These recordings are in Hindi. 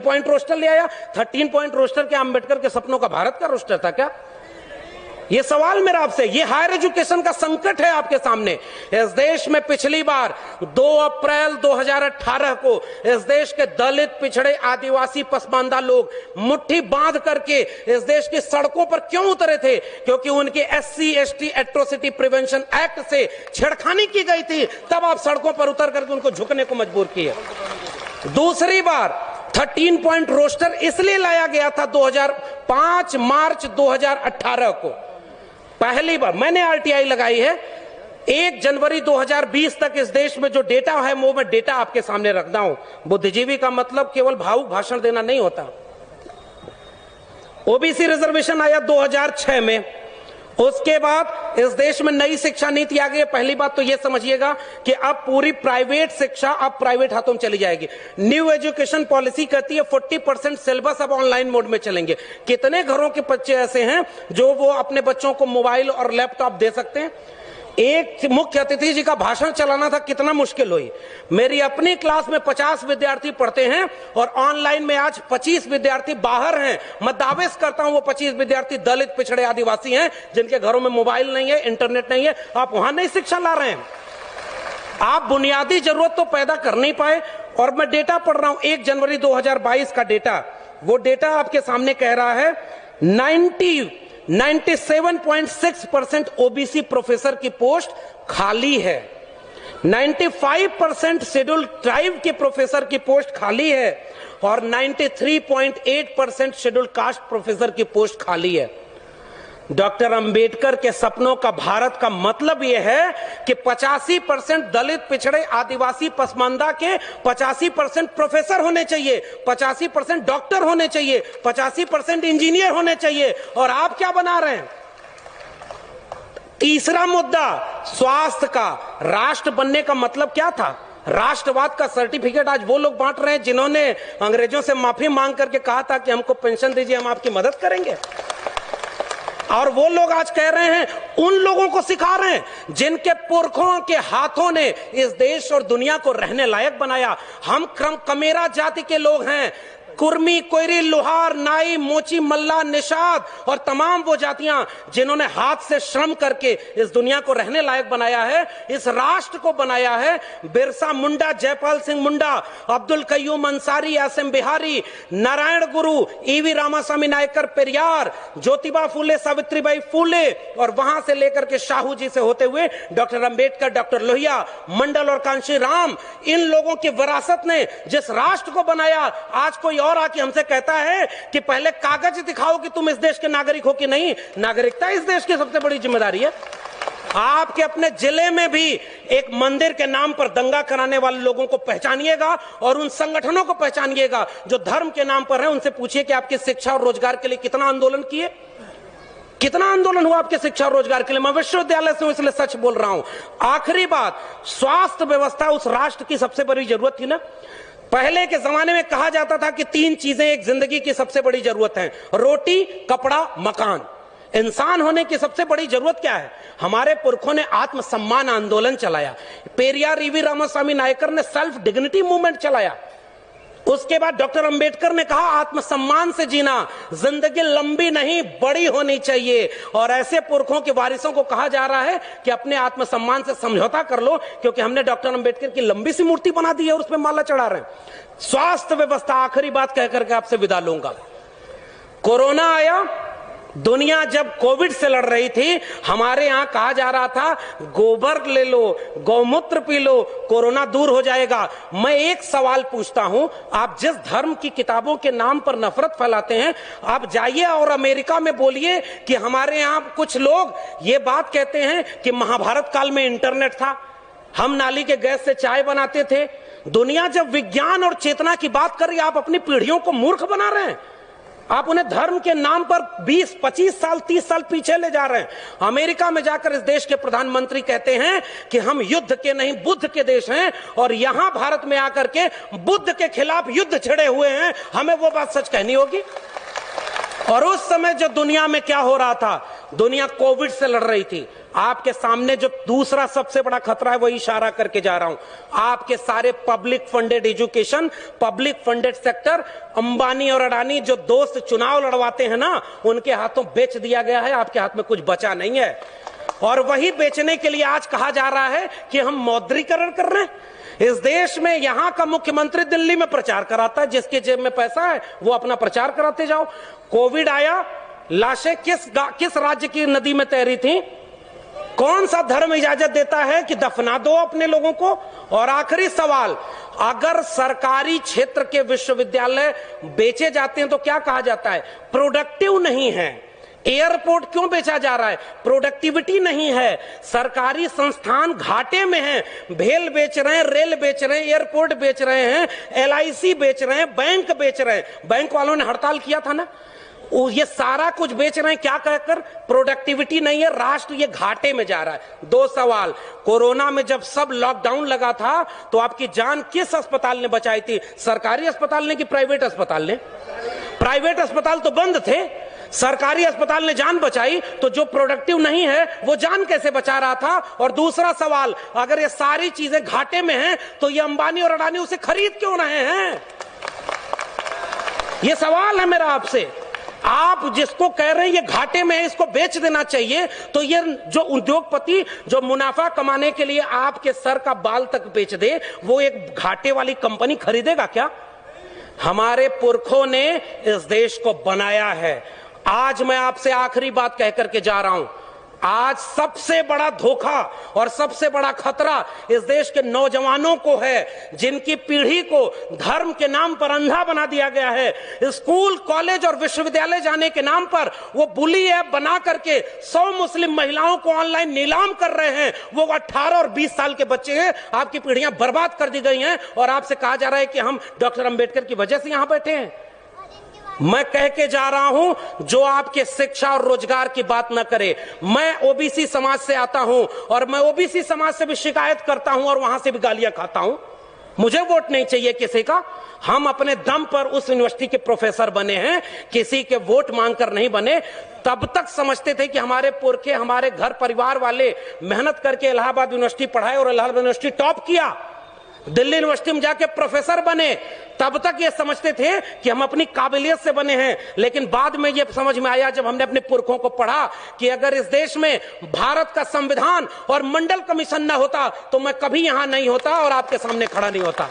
पॉइंट रोस्टर ले आया। 13 पॉइंट रोस्टर के अम्बेडकर के सपनों का भारत का रोस्टर था क्या? ये सवाल मेरा आपसे, ये हायर एजुकेशन का संकट है आपके सामने। इस देश में पिछली बार 2 अप्रैल 2018 को इस देश के दलित, पिछड़े, आदिवासी, पसमानदा लोग मुट्ठी बांध करके इस देश की सड़कों पर क्यों उतरे थे? क्योंकि उनके SC ST atrocity prevention act से छेड़खानी की गई थी। तब आप सड़कों पर उतर करके उनको झुकने को मजबूर किए। दूसरी बार 13 पॉइंट रोस्टर इसलिए लाया गया था 5 मार्च 2018 को। पहली बार मैंने RTI लगाई है। 1 जनवरी 2020 तक इस देश में जो डेटा है वो मैं डेटा आपके सामने रखता हूं। बुद्धिजीवी का मतलब केवल भावुक भाषण देना नहीं होता। OBC रिजर्वेशन आया 2006 में। उसके बाद इस देश में नई शिक्षा नीति आ गई। पहली बात तो यह समझिएगा कि अब पूरी प्राइवेट शिक्षा अब प्राइवेट हाथों में चली जाएगी। न्यू एजुकेशन पॉलिसी कहती है 40% सिलेबस अब ऑनलाइन मोड में चलेंगे। कितने घरों के बच्चे ऐसे हैं जो वो अपने बच्चों को मोबाइल और लैपटॉप दे सकते हैं? एक मुख्य अतिथि जी का भाषण चलाना था, कितना मुश्किल हुई। मेरी अपनी क्लास में 50 विद्यार्थी पढ़ते हैं और ऑनलाइन में आज 25 विद्यार्थी बाहर हैं। मैं दावे करता हूं वो 25 विद्यार्थी दलित, पिछड़े, आदिवासी हैं जिनके घरों में मोबाइल नहीं है, इंटरनेट नहीं है। आप वहां नहीं शिक्षा ला रहे हैं। आप बुनियादी जरूरत तो पैदा कर नहीं पाए। और मैं डेटा पढ़ रहा हूं 1 जनवरी 2022 का डेटा। वो डेटा आपके सामने कह रहा है 97.6% OBC प्रोफेसर की पोस्ट खाली है। 95% शेड्यूल्ड ट्राइब के प्रोफेसर की पोस्ट खाली है और 93.8% शेड्यूल्ड कास्ट प्रोफेसर की पोस्ट खाली है। डॉक्टर अंबेडकर के सपनों का भारत का मतलब यह है कि 85% दलित, पिछड़े, आदिवासी, पसमानदा के 85% प्रोफेसर होने चाहिए, 85% डॉक्टर होने चाहिए, 85% इंजीनियर होने चाहिए। और आप क्या बना रहे हैं? तीसरा मुद्दा स्वास्थ्य का। राष्ट्र बनने का मतलब क्या था? राष्ट्रवाद का सर्टिफिकेट आज वो लोग बांट रहे हैं जिन्होंने अंग्रेजों से माफी मांग करके कहा था कि हमको पेंशन दीजिए, हम आपकी मदद करेंगे। और वो लोग आज कह रहे हैं, उन लोगों को सिखा रहे हैं जिनके पुरखों के हाथों ने इस देश और दुनिया को रहने लायक बनाया। हम कमेरा जाति के लोग हैं। कुर्मी, कोयरी, लोहार, नाई, मोची, मल्ला, निषाद और तमाम वो जातियां जिन्होंने हाथ से श्रम करके इस दुनिया को रहने लायक बनाया है, इस राष्ट्र को बनाया है। बिरसा मुंडा, जयपाल सिंह मुंडा, अब्दुल कयूम अंसारी, एसएम बिहारी, नारायण गुरु, EV रामास्वामी नायकर पेरियार, ज्योतिबा फूले, सावित्रीबाई फूले और वहां से लेकर के शाहू जी से होते हुए डॉक्टर अंबेडकर, डॉक्टर लोहिया, मंडल और कांशी राम, इन लोगों की विरासत ने जिस राष्ट्र को बनाया, आज कोई और आके हमसे कहता है कि पहले कागज दिखाओ कि तुम इस देश के नागरिक हो कि नहीं। नागरिकता इस देश की सबसे बड़ी जिम्मेदारी है। आपके अपने जिले में भी एक मंदिर के नाम पर दंगा कराने वाले लोगों को पहचानिएगा और उन संगठनों को पहचानिएगा जो धर्म के नाम पर हैं। उनसे पूछिए कि आपकी शिक्षा और रोजगार के लिए कितना आंदोलन किए, कितना आंदोलन हुआ आपके शिक्षा और रोजगार के लिए। मैं विश्वविद्यालय से हूं इसलिए सच बोल रहा हूं। आखिरी बात, स्वास्थ्य व्यवस्था उस राष्ट्र की सबसे बड़ी जरूरत थी ना। पहले के जमाने में कहा जाता था कि 3 चीजें एक जिंदगी की सबसे बड़ी जरूरत हैं, रोटी, कपड़ा, मकान। इंसान होने की सबसे बड़ी जरूरत क्या है? हमारे पुरखों ने आत्मसम्मान आंदोलन चलाया। पेरियार, EV रामास्वामी नायकर ने सेल्फ डिग्निटी मूवमेंट चलाया। उसके बाद डॉक्टर अंबेडकर ने कहा आत्मसम्मान से जीना, जिंदगी लंबी नहीं बड़ी होनी चाहिए। और ऐसे पुरखों के वारिसों को कहा जा रहा है कि अपने आत्मसम्मान से समझौता कर लो, क्योंकि हमने डॉक्टर अंबेडकर की लंबी सी मूर्ति बना दी है और उसमें माला चढ़ा रहे हैं। स्वास्थ्य व्यवस्था, आखिरी बात कहकर के आपसे विदा लूंगा। कोरोना आया, दुनिया जब कोविड से लड़ रही थी, हमारे यहां कहा जा रहा था गोबर ले लो, गौमूत्र पी लो, कोरोना दूर हो जाएगा। मैं एक सवाल पूछता हूं, आप जिस धर्म की किताबों के नाम पर नफरत फैलाते हैं, आप जाइए और अमेरिका में बोलिए कि हमारे यहां कुछ लोग ये बात कहते हैं कि महाभारत काल में इंटरनेट था, हम नाली के गैस से चाय बनाते थे। दुनिया जब विज्ञान और चेतना की बात कर रही है, आप अपनी पीढ़ियों को मूर्ख बना रहे हैं। आप उन्हें धर्म के नाम पर 20, 25 साल, 30 साल पीछे ले जा रहे हैं। अमेरिका में जाकर इस देश के प्रधानमंत्री कहते हैं कि हम युद्ध के नहीं बुद्ध के देश हैं, और यहां भारत में आकर के बुद्ध के खिलाफ युद्ध छिड़े हुए हैं। हमें वो बात सच कहनी होगी। और उस समय जो दुनिया में क्या हो रहा था, दुनिया कोविड से लड़ रही थी। आपके सामने जो दूसरा सबसे बड़ा खतरा है वही इशारा करके जा रहा हूं। आपके सारे public funded education, public funded sector, Ambani और अडानी जो दोस्त चुनाव लड़वाते हैं ना, उनके हाथों बेच दिया गया है। आपके हाथ में कुछ बचा नहीं है। और वही बेचने के लिए आज कहा जा रहा है कि हम मौद्रीकरण कर रहे हैं। इस देश में यहां का मुख्यमंत्री दिल्ली में प्रचार कराता है, जिसके जेब में पैसा है वो अपना प्रचार कराते जाओ। कोविड आया, लाशें किस राज्य की नदी में तैरी थी? कौन सा धर्म इजाजत देता है कि दफना दो अपने लोगों को? और आखिरी सवाल, अगर सरकारी क्षेत्र के विश्वविद्यालय बेचे जाते हैं तो क्या कहा जाता है? प्रोडक्टिव नहीं है। एयरपोर्ट क्यों बेचा जा रहा है? प्रोडक्टिविटी नहीं है। सरकारी संस्थान घाटे में हैं, भेल बेच रहे हैं, रेल बेच रहे हैं, एयरपोर्ट बेच रहे हैं, LIC बेच रहे हैं, बैंक बेच रहे हैं। बैंक वालों ने हड़ताल किया था ना, ये सारा कुछ बेच रहे हैं क्या कहकर? प्रोडक्टिविटी नहीं है, राष्ट्र ये घाटे में जा रहा है। दो सवाल, कोरोना में जब सब लॉकडाउन लगा था तो आपकी जान किस अस्पताल ने बचाई थी? सरकारी अस्पताल ने कि प्राइवेट अस्पताल ने? प्राइवेट अस्पताल तो बंद थे, सरकारी अस्पताल ने जान बचाई। तो जो प्रोडक्टिव नहीं है वो जान कैसे बचा रहा था? और दूसरा सवाल, अगर ये सारी चीजें घाटे में हैं तो ये अंबानी और अडानी उसे खरीद क्यों रहे हैं? ये सवाल है मेरा आपसे। आप जिसको कह रहे हैं ये घाटे में है, इसको बेच देना चाहिए, तो ये जो उद्योगपति जो मुनाफा कमाने के लिए आपके सर का बाल तक बेच दे, वो एक घाटे वाली कंपनी खरीदेगा क्या? हमारे पुरखों ने इस देश को बनाया है। आज मैं आपसे आखिरी बात कहकर के जा रहा हूं, आज सबसे बड़ा धोखा और सबसे बड़ा खतरा इस देश के नौजवानों को है, जिनकी पीढ़ी को धर्म के नाम पर अंधा बना दिया गया है। स्कूल, कॉलेज और विश्वविद्यालय जाने के नाम पर वो बुली ऐप बना करके 100 मुस्लिम महिलाओं को ऑनलाइन नीलाम कर रहे हैं। वो 18 और 20 साल के बच्चे हैं। आपकी पीढ़ियां बर्बाद कर दी गई हैं और आपसे कहा जा रहा है कि हम डॉक्टर अंबेडकर की वजह से यहां बैठे हैं। मैं कह के जा रहा हूं, जो आपके शिक्षा और रोजगार की ना न करे। मैं ओबीसी समाज से आता हूं और मैं ओबीसी समाज से भी शिकायत करता हूं और वहां से भी गालियां खाता हूं। मुझे वोट नहीं चाहिए किसी का। हम अपने दम पर उस यूनिवर्सिटी के प्रोफेसर बने हैं, किसी के वोट मांगकर नहीं बने। तब तक समझते थे कि हमारे पुरखे, हमारे घर परिवार वाले मेहनत करके इलाहाबाद यूनिवर्सिटी पढ़ाए और इलाहाबाद यूनिवर्सिटी टॉप किया, दिल्ली यूनिवर्सिटी में जाके प्रोफेसर बने। तब तक ये समझते थे कि हम अपनी काबिलियत से बने हैं। लेकिन बाद में ये समझ में आया, जब हमने अपने पुरखों को पढ़ा, कि अगर इस देश में भारत का संविधान और मंडल कमीशन न होता तो मैं कभी यहां नहीं होता और आपके सामने खड़ा नहीं होता।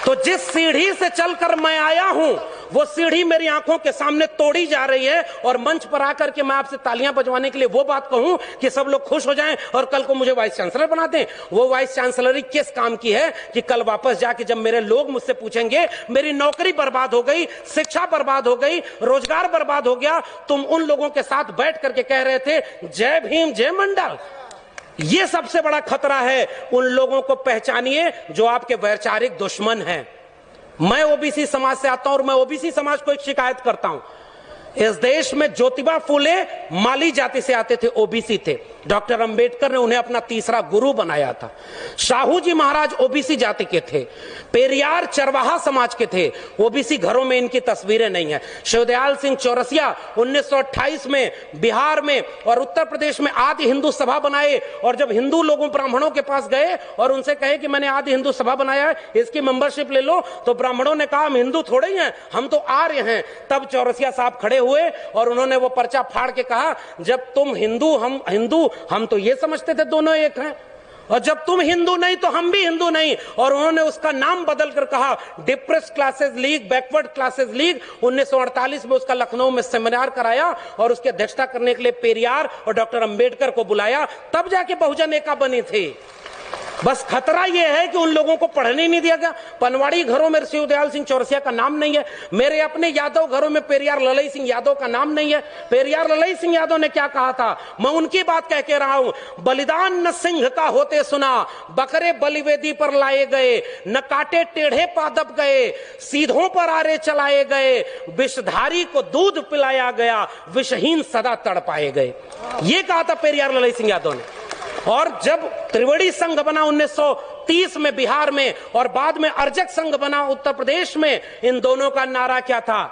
तो जिस सीढ़ी से चलकर मैं आया हूं, वो सीढ़ी मेरी आंखों के सामने तोड़ी जा रही है। और मंच पर आकर के मैं आपसे तालियां बजवाने के लिए वो बात कहूं कि सब लोग खुश हो जाएं और कल को मुझे वाइस चांसलर बना दें, वो वाइस चांसलरी किस काम की है कि कल वापस जाके जब मेरे लोग मुझसे पूछेंगे मेरी नौकरी बर्बाद हो गई, शिक्षा बर्बाद हो गई, रोजगार बर्बाद हो गया, तुम उन लोगों के साथ बैठ करके कह रहे थे जय भीम जय मंडल। ये सबसे बड़ा खतरा है। उन लोगों को पहचानिए जो आपके वैचारिक दुश्मन हैं। मैं ओबीसी समाज से आता हूं और मैं ओबीसी समाज को एक शिकायत करता हूं। इस देश में ज्योतिबा फूले माली जाति से आते थे, ओबीसी थे। डॉक्टर अंबेडकर ने उन्हें अपना तीसरा गुरु बनाया था। शाहू जी महाराज ओबीसी जाति के थे। पेरियार चरवाहा समाज के थे। ओबीसी घरों में इनकी तस्वीरें नहीं है। शिवदयाल सिंह चौरसिया 1928 में बिहार में और उत्तर प्रदेश में आदि हिंदू सभा बनाए। और जब हिंदू लोगों ब्राह्मणों के पास गए और उनसे कहे कि मैंने आदि हिंदू सभा बनाया है, इसकी मेंबरशिप ले लो, तो ब्राह्मणों ने कहा हम हिंदू थोड़े ही हैं, हम तो आर्य हैं। तब चौरसिया साहब खड़े हुए और उन्होंने वो पर्चा फाड़ के कहा, जब तुम हिंदू हम हिंदू, हम तो ये समझते थे दोनों एक हैं, और जब तुम हिंदू नहीं तो हम भी हिंदू नहीं। और उन्होंने उसका नाम बदल कर कहा depressed classes league, backward classes league. 1948 में उसका लखनऊ में सेमिनार कराया और उसकी अध्यक्षता करने के लिए पेरियार और डॉक्टर अंबेडकर को बुलाया, तब जाके बहुजन एका बनी थी। बस खतरा यह है कि उन लोगों को पढ़ने नहीं दिया गया। पनवाड़ी घरों में शिवदयाल सिंह चौरसिया का नाम नहीं है। मेरे अपने यादव घरों में पेरियार ललई सिंह यादव का नाम नहीं है। पेरियार ललई सिंह यादव ने क्या कहा था, मैं उनकी बात कह के रहा हूं। बलिदान न सिंह का होते सुना, बकरे बलिवेदी पर लाए गए, न काटे टेढ़े पादप गए, सीधों पर आरे चलाए गए, विषधारी को दूध पिलाया गया, विषहीन सदा तड़पाए गए। ये कहा था पेरियार ललई सिंह यादव ने। और जब त्रिवेणी संघ बना 1930 में बिहार में और बाद में अर्जक संघ बना उत्तर प्रदेश में, इन दोनों का नारा क्या था,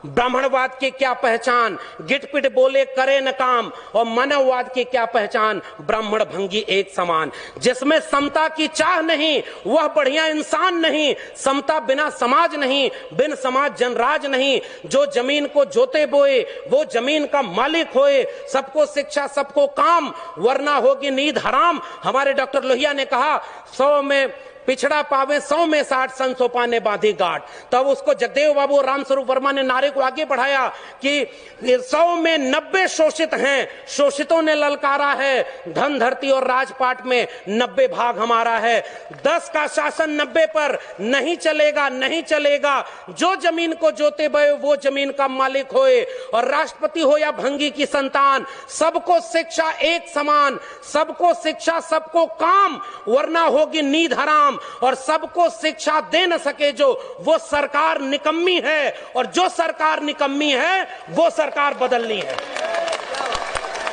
ब्राह्मणवाद की क्या पहचान, गिटपिट बोले करे न काम, और मानववाद की क्या पहचान, ब्राह्मण भंगी एक समान। जिसमें समता की चाह नहीं वह बढ़िया इंसान नहीं, समता बिना समाज नहीं, बिन समाज जनराज नहीं। जो जमीन को जोते बोए वो जमीन का मालिक होए, सबको शिक्षा सबको काम, वरना होगी नींद हराम। हमारे डॉक्टर लोहिया ने कहा 100 में पिछड़ा पावे 100 में 60, सन सोपा ने बांधी गांठ। तब उसको जगदेव बाबू रामस्वरूप वर्मा ने नारे को आगे बढ़ाया कि 100 में 90 शोषित हैं, शोषितों ने ललकारा है, धन धरती और राजपाट में 90 भाग हमारा है। 10 का शासन 90 पर नहीं चलेगा, नहीं चलेगा। जो जमीन को जोते बये वो जमीन का मालिक होए, और राष्ट्रपति हो या भंगी की संतान, सबको शिक्षा एक समान, सबको शिक्षा सबको काम, वरना होगी नींद हराम। और सबको शिक्षा दे न सके जो, वो सरकार निकम्मी है, और जो सरकार निकम्मी है वो सरकार बदलनी है।